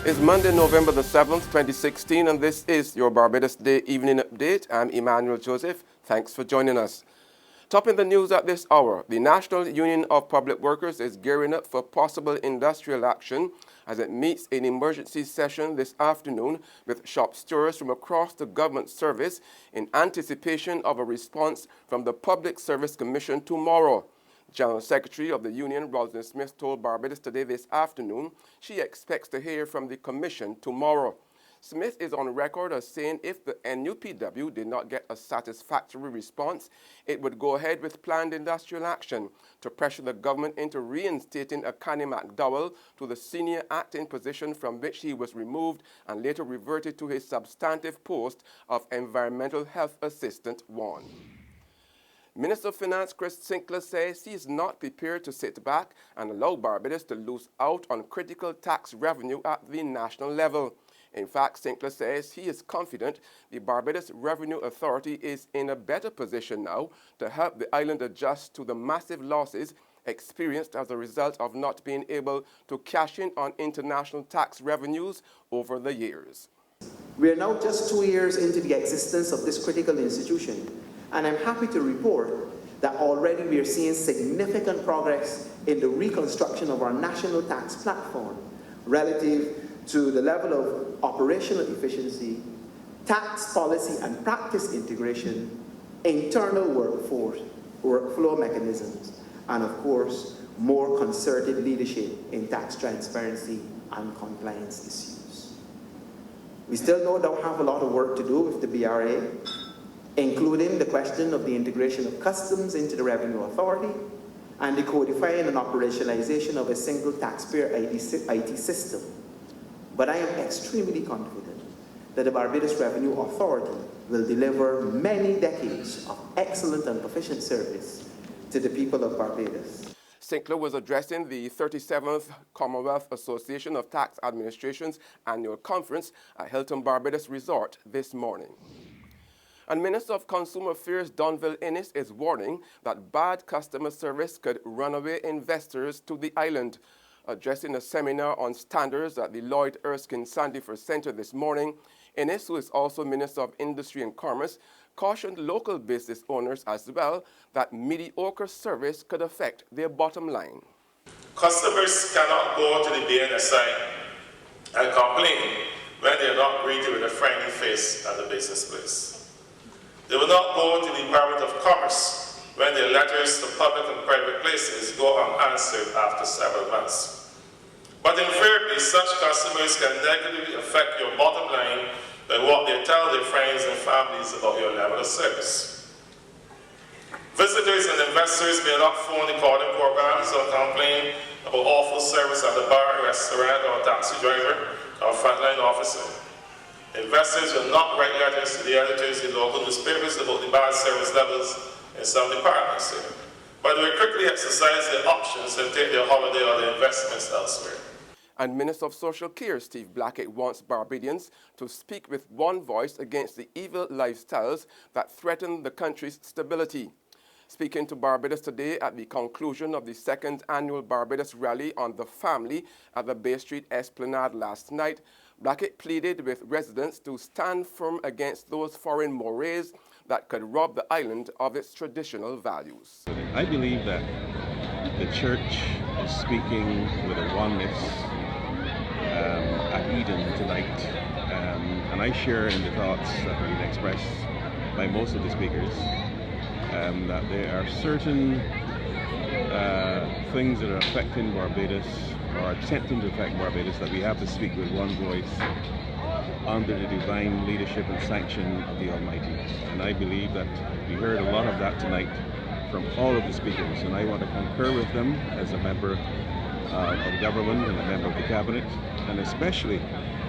It's Monday, November the 7th, 2016, and this is your Barbados Day Evening Update. I'm Emmanuel Joseph. Thanks for joining us. Topping the news at this hour, the National Union of Public Workers is gearing up for possible industrial action as it meets an emergency session this afternoon with shop stewards from across the government service in anticipation of a response from the Public Service Commission tomorrow. General Secretary of the Union, Rosalind Smith, told Barbados Today this afternoon she expects to hear from the Commission tomorrow. Smith is on record as saying if the NUPW did not get a satisfactory response, it would go ahead with planned industrial action to pressure the government into reinstating Akani McDowell to the senior acting position from which he was removed and later reverted to his substantive post of Environmental Health Assistant 1. Minister of Finance Chris Sinclair says he is not prepared to sit back and allow Barbados to lose out on critical tax revenue at the national level. In fact, Sinclair says he is confident the Barbados Revenue Authority is in a better position now to help the island adjust to the massive losses experienced as a result of not being able to cash in on international tax revenues over the years. We are now just 2 years into the existence of this critical institution, and I'm happy to report that already we are seeing significant progress in the reconstruction of our national tax platform relative to the level of operational efficiency, tax policy and practice integration, internal workflow mechanisms, and of course, more concerted leadership in tax transparency and compliance issues. We still no doubt have a lot of work to do with the BRA, including the question of the integration of customs into the Revenue Authority and the codifying and operationalization of a single taxpayer IT system. But I am extremely confident that the Barbados Revenue Authority will deliver many decades of excellent and proficient service to the people of Barbados. Sinclair was addressing the 37th Commonwealth Association of Tax Administrations annual conference at Hilton Barbados Resort this morning. And Minister of Consumer Affairs Donville Innes is warning that bad customer service could run away investors to the island. Addressing a seminar on standards at the Lloyd Erskine Sandifer Center this morning, Innes, who is also Minister of Industry and Commerce, cautioned local business owners as well that mediocre service could affect their bottom line. Customers cannot go to the BNSI and complain when they are not greeted with a friendly face at the business place. They will not go to the Department of Commerce when their letters to public and private places go unanswered after several months. But invariably, such customers can negatively affect your bottom line by what they tell their friends and families about your level of service. Visitors and investors may not phone the calling programs or complain about awful service at the bar, restaurant, or taxi driver or frontline officer. Investors will not write letters to the editors in local newspapers about the bad service levels in some departments here, but they will quickly exercise their options and take their holiday or their investments elsewhere. And Minister of Social Care Steve Blackett wants Barbadians to speak with one voice against the evil lifestyles that threaten the country's stability. Speaking to Barbados Today at the conclusion of the second annual Barbados Rally on the Family at the Bay Street Esplanade last night, Blackett pleaded with residents to stand firm against those foreign mores that could rob the island of its traditional values. I believe that the church is speaking with a oneness at Eden tonight, and I share in the thoughts that have been expressed by most of the speakers, that there are certain things that are affecting Barbados or attempting to affect Barbados that we have to speak with one voice under the divine leadership and sanction of the Almighty. And I believe that we heard a lot of that tonight from all of the speakers, and I want to concur with them as a member of government and a member of the cabinet, and especially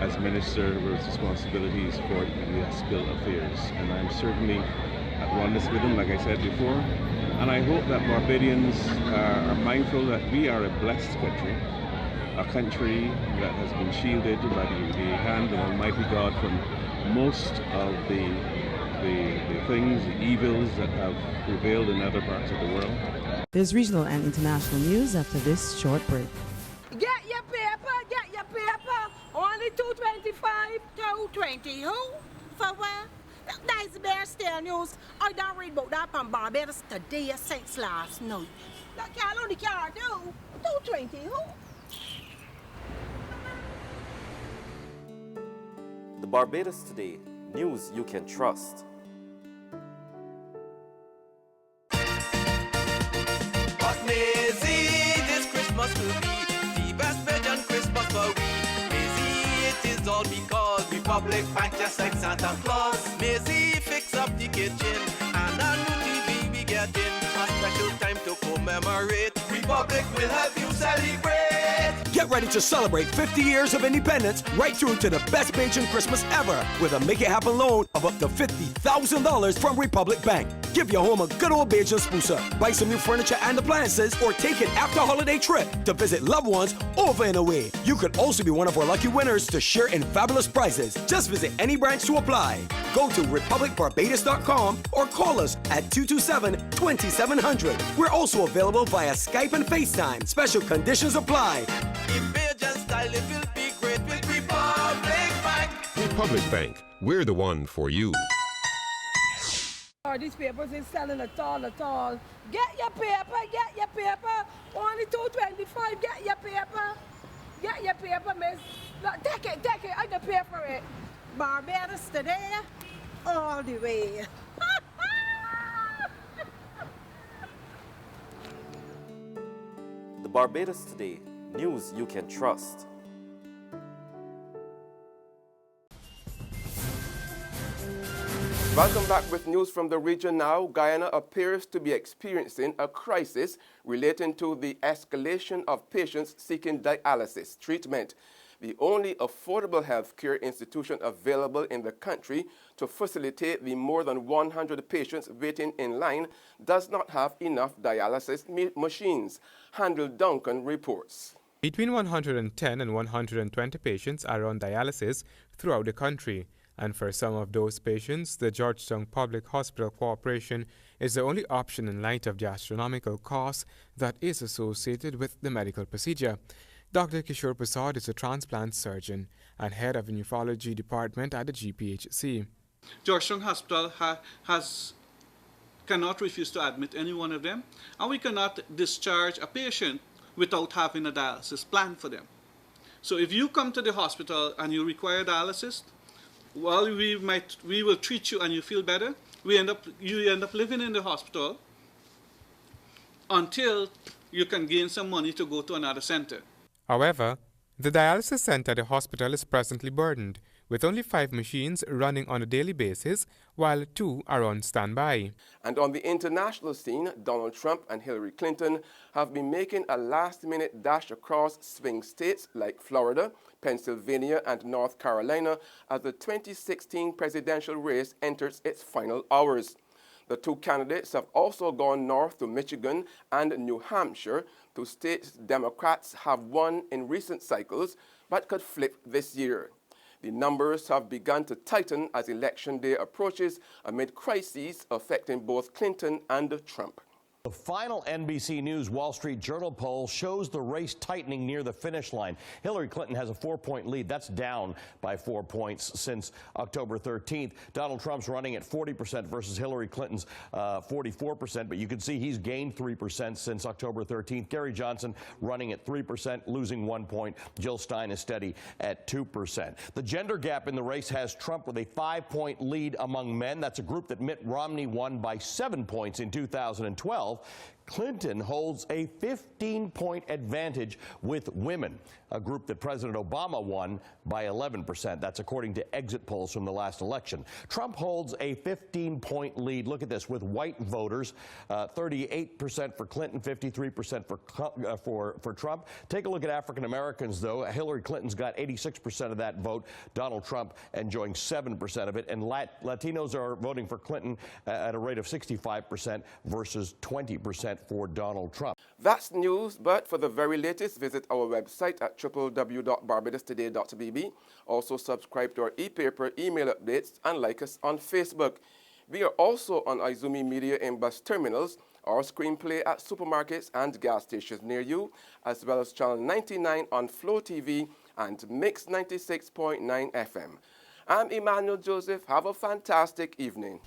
as Minister with responsibilities for ecclesiastical affairs. And I'm certainly at oneness with them, like I said before, and I hope that Barbadians are mindful that we are a blessed country, a country that has been shielded by the hand of Almighty God from most of the things, the evils that have prevailed in other parts of the world. There's regional and international news after this short break. Get your paper, get your your paper. Only 225, 220. Who? For what? That's the bear still news. I don't read about that on Barbados today since last night. That can't only can't do. 220. Who? The Barbados Today, news you can trust. But Maisie, this Christmas will be the best Belgian Christmas for we. Maisie, it is all because Republic Bank just like Santa Claus. Maisie, fix up the kitchen and a new TV we get in. A special time to commemorate. Republic will help you celebrate. Get ready to celebrate 50 years of independence right through to the best Bajan Christmas ever with a Make It Happen loan of up to $50,000 from Republic Bank. Give your home a good old Bajan spooser, buy some new furniture and appliances, or take an after-holiday trip to visit loved ones over and away. You could also be one of our lucky winners to share in fabulous prizes. Just visit any branch to apply. Go to republicbarbados.com or call us at 227-2700. We're also available via Skype and FaceTime. Special conditions apply. In Bajan style, it will be great with Republic Bank. Republic Bank, we're the one for you. These papers is selling at all. Get your paper. Only 225, get your paper. Get your paper, miss. Look, take it, I can pay for it. Barbados Today, all the way. The Barbados Today, news you can trust. Welcome back with news from the region now. Guyana appears to be experiencing a crisis relating to the escalation of patients seeking dialysis treatment. The only affordable healthcare institution available in the country to facilitate the more than 100 patients waiting in line does not have enough dialysis machines. Handel Duncan reports. Between 110 and 120 patients are on dialysis throughout the country. And for some of those patients, the Georgetown Public Hospital Corporation is the only option in light of the astronomical cost that is associated with the medical procedure. Dr. Kishore Prasad is a transplant surgeon and head of the nephrology department at the GPHC. Georgetown Hospital cannot refuse to admit any one of them, and we cannot discharge a patient without having a dialysis plan for them. So if you come to the hospital and you require dialysis, well, we will treat you and you feel better. You end up living in the hospital until you can gain some money to go to another center. However, the dialysis center at the hospital is presently burdened, with only 5 machines running on a daily basis, while 2 are on standby. And on the international scene, Donald Trump and Hillary Clinton have been making a last-minute dash across swing states like Florida, Pennsylvania, and North Carolina as the 2016 presidential race enters its final hours. The two candidates have also gone north to Michigan and New Hampshire, two states Democrats have won in recent cycles but could flip this year. The numbers have begun to tighten as Election Day approaches amid crises affecting both Clinton and Trump. The final NBC News Wall Street Journal poll shows the race tightening near the finish line. Hillary Clinton has a 4-point lead. That's down by 4 points since October 13th. Donald Trump's running at 40% versus Hillary Clinton's 44%, but you can see he's gained 3% since October 13th. Gary Johnson running at 3%, losing 1 point. Jill Stein is steady at 2%. The gender gap in the race has Trump with a 5-point lead among men. That's a group that Mitt Romney won by 7 points in 2012. Clinton holds a 15-point advantage with women, a group that President Obama won by 11%. That's according to exit polls from the last election. Trump holds a 15-point lead. Look at this, with white voters, 38% for Clinton, 53% for Trump. Take a look at African Americans, though. Hillary Clinton's got 86% of that vote. Donald Trump enjoying 7% of it. And Latinos are voting for Clinton at a rate of 65% versus 20% for Donald Trump. That's news, but for the very latest, visit our website at www.barbadostoday.bb. Also subscribe to our e-paper email updates and like us on Facebook. We are also on Izumi Media in bus terminals or screenplay at supermarkets and gas stations near you, as well as Channel 99 on Flow TV and Mix 96.9 FM. I'm Emmanuel Joseph. Have a fantastic evening.